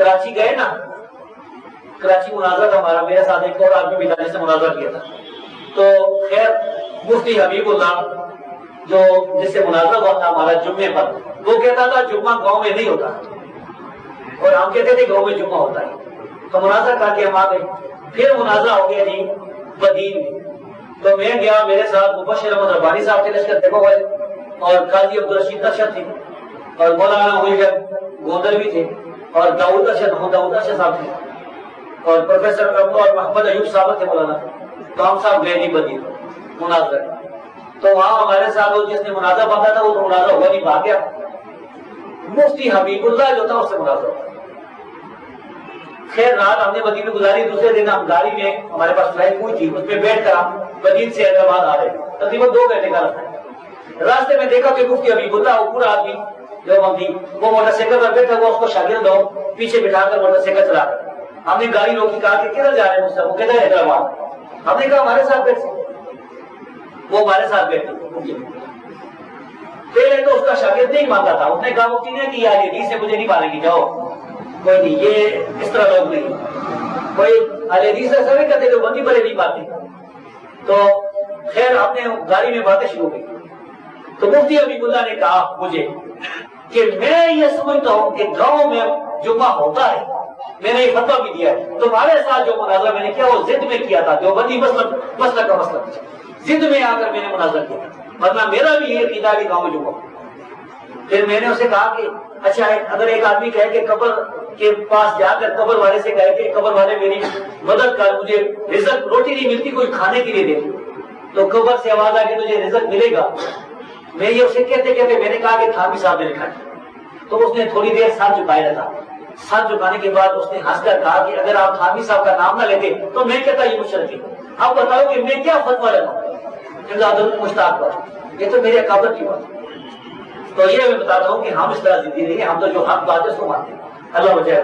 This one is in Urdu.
کراچی گئے نا، کراچی مناظرہ تھا ہمارا، میرے ساتھ ایک اور آدمی بھی تھا جس نے مناظرہ کیا تھا. تو خیر مفتی حبیب اللہ جو جس سے مناظرہ ہوا تھا ہمارا جمعے پر، وہ کہتا تھا جمعہ گاؤں میں نہیں ہوتا، اور ہم کہتے تھے گاؤں میں جمعہ ہوتا ہے. تو مناظرہ کر کے ہم آ گئے. پھر مناظرہ ہو گیا جی بدین میں. تو میں گیا، میرے ساتھ مبشر احمد ربانی صاحب تھے لشکر دیکھو والے، اور قاضی عبدالرشید ارشد تھے، اور مولانا گوندر بھی تھے، اور داؤد ارشد صاحب تھے، اور پروفیسر اور محمد ایوب صاحب تھے مولانا. تو ہم صاحب گئے نہیں بدین مناظرہ. تو وہاں ہمارے ساتھ وہ جس نے مناظرہ باندھا تھا وہ تو مناظرہ ہوا نہیں، بھاگ گیا. مفتی حبیب اللہ جو تھا اس سے مناظرہ ہوا. خیر رات ہم نے بدین میں گزاری. دوسرے دن ہم گاڑی میں، ہمارے پاس فلائٹ ہوئی تھی، اس میں بیٹھ کر ہم بدین سے حیدرآباد آ رہے، تقریباً 2 گھنٹے کا راستہ ہے. راستے میں دیکھا کہ مفتی حبیب اللہ وہ پورا آدمی جو ہم تھی وہ موٹر سائیکل پر بیٹھا ہوا، اس کو شاگرد ہو پیچھے بٹھا کر موٹر سائیکل چلا رہا. ہم نے گاڑی روکی، کہا کہ کدھر جا رہے ہیں مجھ سے؟ وہ کہتا ہے حیدرآباد. ہم نے کہا ہمارے ساتھ بیٹھ. وہ ہمارے ساتھ بیٹھے. پہلے تو اس کا شاگرد نہیں مانتا تھا، اس نے کہا مفتی نے کہ یار حدیث سے مجھے نہیں مانے گی، جاؤ کوئی نہیں، یہ اس طرح لوگ نہیں، کوئی حدیث ایسا نہیں کرتے جو بندی بڑے نہیں پاتے. تو خیر ہم نے گاڑی میں باتیں شروع کی. تو مفتی حبیب اللہ نے کہا مجھے کہ میں یہ سمجھتا ہوں کہ گاؤں میں جمعہ ہوتا ہے، میں نے یہ فتویٰ بھی دیا ہے. تمہارے ساتھ جو مناظرہ میں نے کیا وہ ضد میں کیا تھا، جو بندی مسئلہ کا مسئلہ ضد میں آ کر میں نے مناظرہ کیا، ورنہ میرا بھی یہ عقیدہ کہ گاؤں میں جمعہ. پھر میں نے اسے کہا کہ اچھا اگر ایک آدمی کہے کہ قبر کے پاس جا کر قبر والے سے کہے کہ قبر والے میری مدد کر، مجھے رزق روٹی نہیں ملتی کوئی کھانے کے لیے دے، تو قبر سے آواز آ کے تجھے رزق ملے گا. میں یہ اسے کہتے کہتے میں نے کہا کہ تھامی صاحب نے لکھا ہے. تو اس نے تھوڑی دیر سر جھکائے رکھا. سر جھکانے کے بعد اس نے ہنس کر کہا کہ اگر آپ تھامی صاحب کا نام نہ لیتے تو میں کہتا یہ مشرک ہے. اب بتاؤ کہ میں کیا فتویٰ لگاؤں مشتاق پر؟ یہ تو میری اکابت کی بات. تو یہ میں بتاتا ہوں کہ ہم اس طرح زندگی نہیں ہے، ہم تو جو حق بات ہے اس کو مانتے ہیں. اللہ بچائے.